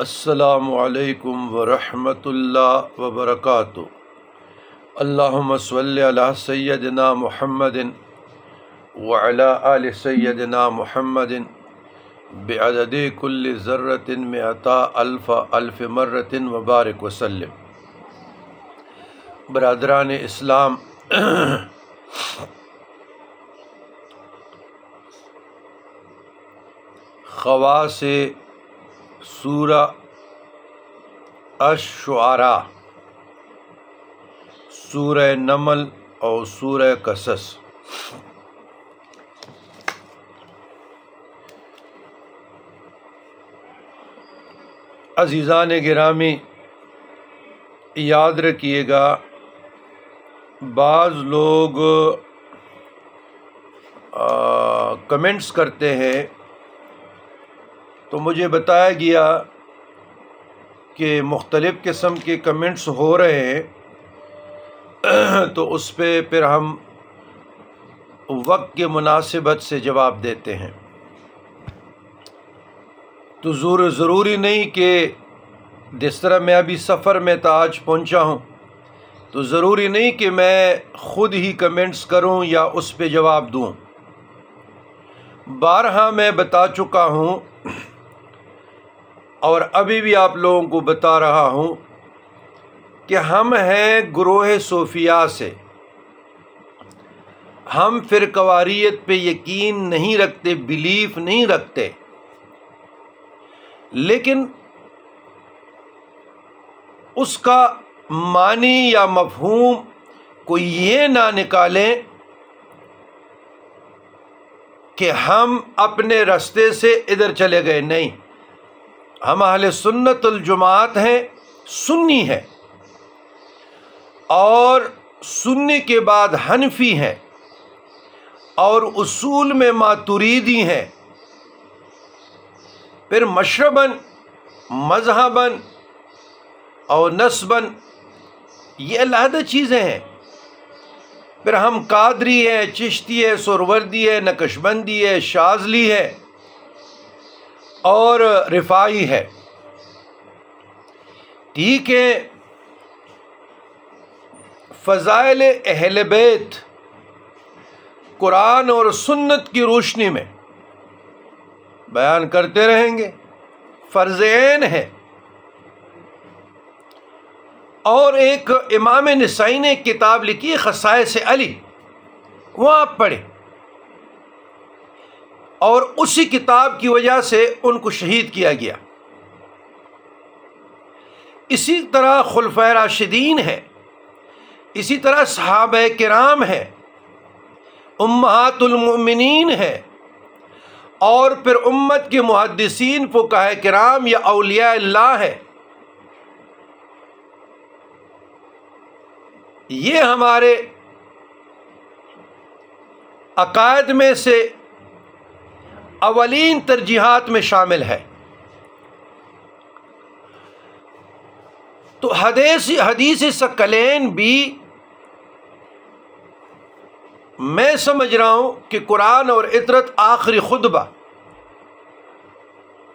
السلام علیکم ورحمۃ اللہ وبرکاتہ۔ اللہم صلی علی سیدنا محمد وعلی آل سیدنا محمد بعدد کل ذرۃ مئتا الف مرۃ وبارک وسلم۔ برادران اسلام، خواص سورہ الشعراء، سورہ نمل اور سورہ قصص۔ عزیزان گرامی، یاد رکھیے گا، بعض لوگ کمنٹس کرتے ہیں تو مجھے بتایا گیا کہ مختلف قسم کے کمنٹس ہو رہے ہیں، تو اس پہ پھر ہم وقت کے مناسبت سے جواب دیتے ہیں۔ تو ضروری نہیں کہ جس طرح میں ابھی سفر میں تھا، آج پہنچا ہوں، تو ضروری نہیں کہ میں خود ہی کمنٹس کروں یا اس پہ جواب دوں۔ بارہا میں بتا چکا ہوں اور ابھی بھی آپ لوگوں کو بتا رہا ہوں کہ ہم ہیں گروہ صوفیاء سے، ہم فرقواریت پہ یقین نہیں رکھتے، بیلیف نہیں رکھتے، لیکن اس کا معنی یا مفہوم کوئی یہ نہ نکالیں کہ ہم اپنے راستے سے ادھر چلے گئے۔ نہیں، ہم اہل سنت الجماعت ہیں، سنی ہیں، اور سنی کے بعد حنفی ہیں، اور اصول میں ماتریدی ہیں، پھر مشرباً، مذہباً اور نسباً یہ علیحدہ چیزیں ہیں۔ پھر ہم قادری ہیں، چشتی ہے، سہروردی ہے، نقشبندی ہے، شاذلی ہے اور رفاعی ہے۔ ٹھیک ہے، فضائل اہل بیت قرآن اور سنت کی روشنی میں بیان کرتے رہیں گے، فرض عین ہے۔ اور ایک امام نسائی نے ایک کتاب لکھی، خصائص علی، وہ آپ پڑھیں، اور اسی کتاب کی وجہ سے ان کو شہید کیا گیا۔ اسی طرح خلفائے راشدین ہیں، اسی طرح صحابہ کرام ہیں، امہات المؤمنین ہیں، اور پھر امت کے محدثین، فقہاء کرام یا اولیاء اللہ ہیں۔ یہ ہمارے عقائد میں سے اولین ترجیحات میں شامل ہے۔ تو حدیث ثقلین بھی میں سمجھ رہا ہوں کہ قرآن اور اطرت آخری خطبہ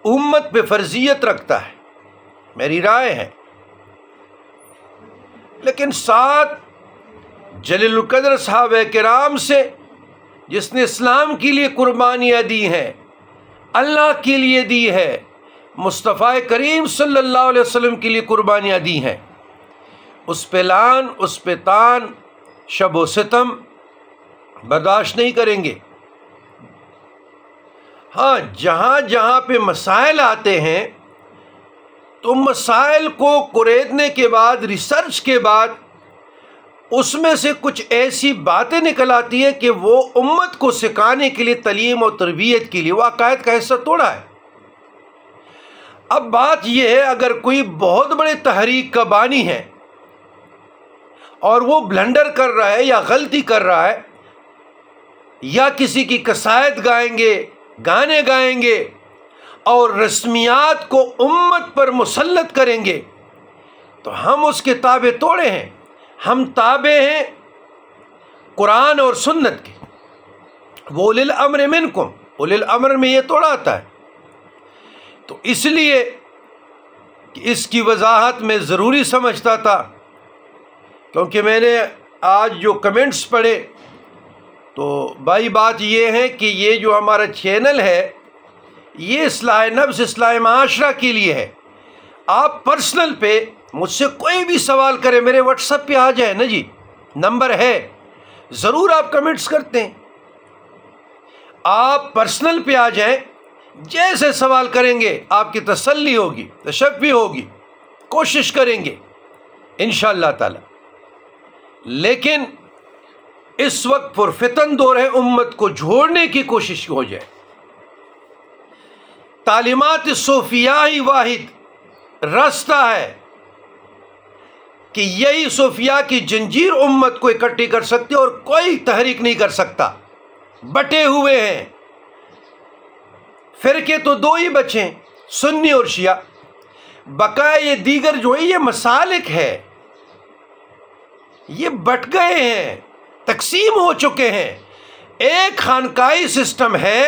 امت پہ فرضیت رکھتا ہے، میری رائے ہے، لیکن ساتھ جلیل القدر صحابہ کرام سے، جس نے اسلام کے لیے قربانیاں دی ہیں، اللہ کے لیے دی ہے، مصطفیٰ کریم صلی اللہ علیہ وسلم کے لیے قربانیاں دی ہیں، اس پہ لعن، اس پہ طعن، شب و ستم برداشت نہیں کریں گے۔ ہاں، جہاں جہاں پہ مسائل آتے ہیں تو مسائل کو قریدنے کے بعد، ریسرچ کے بعد، اس میں سے کچھ ایسی باتیں نکل آتی ہے کہ وہ امت کو سکھانے کے لیے، تعلیم اور تربیت کے لیے، وہ عقائد کا حصہ توڑا ہے۔ اب بات یہ ہے، اگر کوئی بہت بڑے تحریک کا بانی ہے اور وہ بلنڈر کر رہا ہے یا غلطی کر رہا ہے، یا کسی کی قصائد گائیں گے، گانے گائیں گے اور رسمیات کو امت پر مسلط کریں گے، تو ہم اس کے تابع توڑے ہیں۔ ہم تابع ہیں قرآن اور سنت کے۔ وَأُولِي الْأَمْرِ مِنْكُمْ، اولي الامر میں یہ توڑا آتا ہے۔ تو اس لیے کہ اس کی وضاحت میں ضروری سمجھتا تھا، کیونکہ میں نے آج جو کمنٹس پڑھے تو بھائی بات یہ ہے کہ یہ جو ہمارا چینل ہے یہ اصلاح نفس اصلاح معاشرہ کے لیے ہے۔ آپ پرسنل پہ مجھ سے کوئی بھی سوال کریں، میرے واٹس ایپ پہ آ جائے نا جی، نمبر ہے، ضرور آپ کمنٹس کرتے ہیں، آپ پرسنل پہ آ جائیں، جیسے سوال کریں گے آپ کی تسلی ہوگی، تشفی ہوگی، کوشش کریں گے انشاءاللہ تعالی۔ لیکن اس وقت پرفتن دور ہے، امت کو جوڑنے کی کوشش ہو جائے۔ تعلیمات صوفیاء ہی واحد راستہ ہے کہ یہی صوفیاء کی جنجیر امت کو اکٹھی کر سکتی ہے اور کوئی تحریک نہیں کر سکتا۔ بٹے ہوئے ہیں فرقے تو دو ہی بچے ہیں، سنی اور شیعہ، بقائے یہ دیگر جو ہے یہ مسالک ہے، یہ بٹ گئے ہیں، تقسیم ہو چکے ہیں۔ ایک خانقاہی سسٹم ہے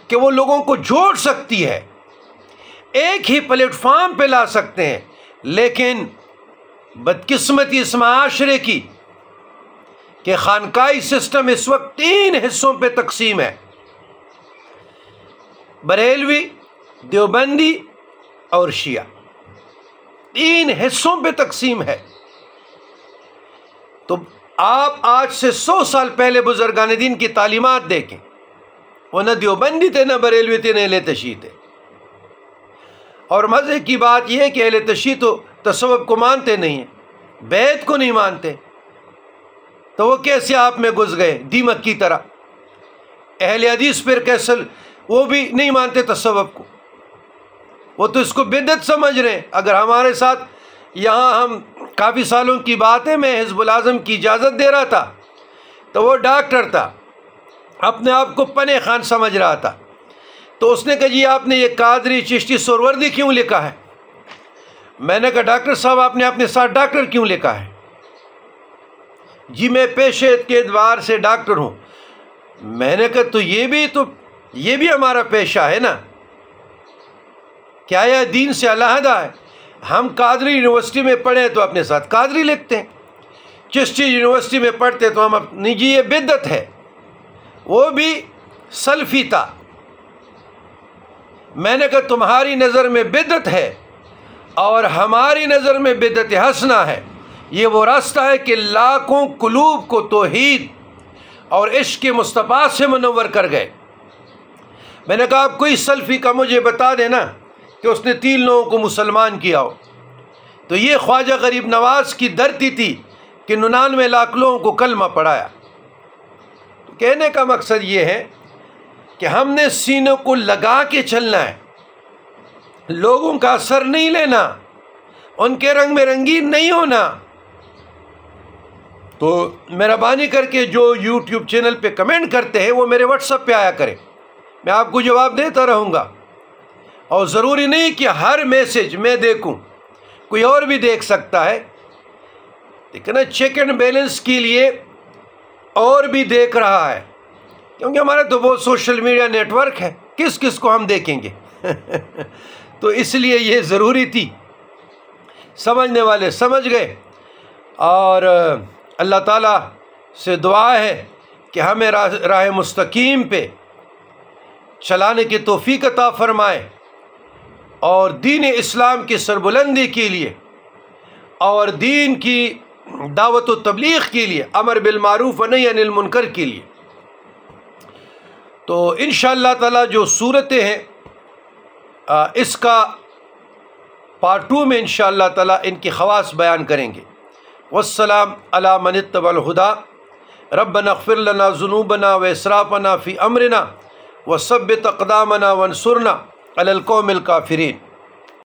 کہ وہ لوگوں کو جوڑ سکتی ہے، ایک ہی پلیٹ فارم پہ لا سکتے ہیں، لیکن بدقسمتی اس معاشرے کی کہ خانقاہی سسٹم اس وقت 3 حصوں پہ تقسیم ہے، بریلوی، دیوبندی اور شیعہ، 3 حصوں پہ تقسیم ہے۔ تو آپ آج سے 100 سال پہلے بزرگان دین کی تعلیمات دیکھیں، وہ نہ دیوبندی تھے، نہ بریلوی تھے، نہ اہل تشیع تھے۔ اور مزے کی بات یہ ہے کہ اہل تشیع تو تصوف کو مانتے نہیں ہیں، بیعت کو نہیں مانتے، تو وہ کیسے آپ میں گھس گئے دیمک کی طرح؟ اہل حدیث پھر کیسے وہ بھی نہیں مانتے تصوف کو، وہ تو اس کو بدعت سمجھ رہے ہیں۔ اگر ہمارے ساتھ یہاں ہم کافی سالوں کی بات ہے، میں حزب الاعظم کی اجازت دے رہا تھا تو وہ ڈاکٹر تھا، اپنے آپ کو پنے خان سمجھ رہا تھا، تو اس نے کہا جی آپ نے یہ قادری چشتی سہروردی کیوں لکھا ہے؟ میں نے کہا ڈاکٹر صاحب آپ نے اپنے ساتھ ڈاکٹر کیوں لکھا ہے؟ جی میں پیشے کے اعتبار سے ڈاکٹر ہوں۔ میں نے کہا تو یہ بھی ہمارا پیشہ ہے نا، کیا یہ دین سے علیحدہ ہے؟ ہم قادری یونیورسٹی میں پڑھے تو اپنے ساتھ قادری لکھتے ہیں، چشتی یونیورسٹی میں پڑھتے تو ہم نہیں جی یہ بدعت ہے۔ وہ بھی سلفی تھا۔ میں نے کہا تمہاری نظر میں بدعت ہے اور ہماری نظر میں بدعت حسنہ ہے، یہ وہ راستہ ہے کہ لاکھوں قلوب کو توحید اور عشق مصطفیٰ سے منور کر گئے۔ میں نے کہا آپ کوئی سلفی کا مجھے بتا دینا کہ اس نے 3 لوگوں کو مسلمان کیا ہو۔ تو یہ خواجہ غریب نواز کی دھرتی تھی کہ 99 لاکھ لوگوں کو کلمہ پڑھایا۔ تو کہنے کا مقصد یہ ہے کہ ہم نے سینوں کو لگا کے چلنا ہے، لوگوں کا اثر نہیں لینا، ان کے رنگ میں رنگین نہیں ہونا۔ تو مہربانی کر کے جو یوٹیوب چینل پہ کمنٹ کرتے ہیں وہ میرے واٹس ایپ پہ آیا کریں، میں آپ کو جواب دیتا رہوں گا۔ اور ضروری نہیں کہ ہر میسج میں دیکھوں، کوئی اور بھی دیکھ سکتا ہے، لیکن چیک اینڈ بیلنس کے لیے اور بھی دیکھ رہا ہے، کیونکہ ہمارا تو بہت سوشل میڈیا نیٹ ورک ہے، کس کس کو ہم دیکھیں گے؟ تو اس لیے یہ ضروری تھی، سمجھنے والے سمجھ گئے۔ اور اللہ تعالیٰ سے دعا ہے کہ ہمیں راہ مستقیم پہ چلانے کی توفیق عطا فرمائے، اور دین اسلام کی سربلندی کے لیے اور دین کی دعوت و تبلیغ کے لیے، امر بالمعروف و نہی عن المنکر کے لیے۔ تو انشاءاللہ تعالیٰ جو صورتیں ہیں اس کا پارٹ 2 میں انشاءاللہ تعالیٰ ان کی خواص بیان کریں گے۔ والسلام علی من اتبع الہدی، ربنا اغفر لنا ذنوبنا واسرافنا فی امرنا وثبت اقدامنا وانصرنا علی القوم الکافرین۔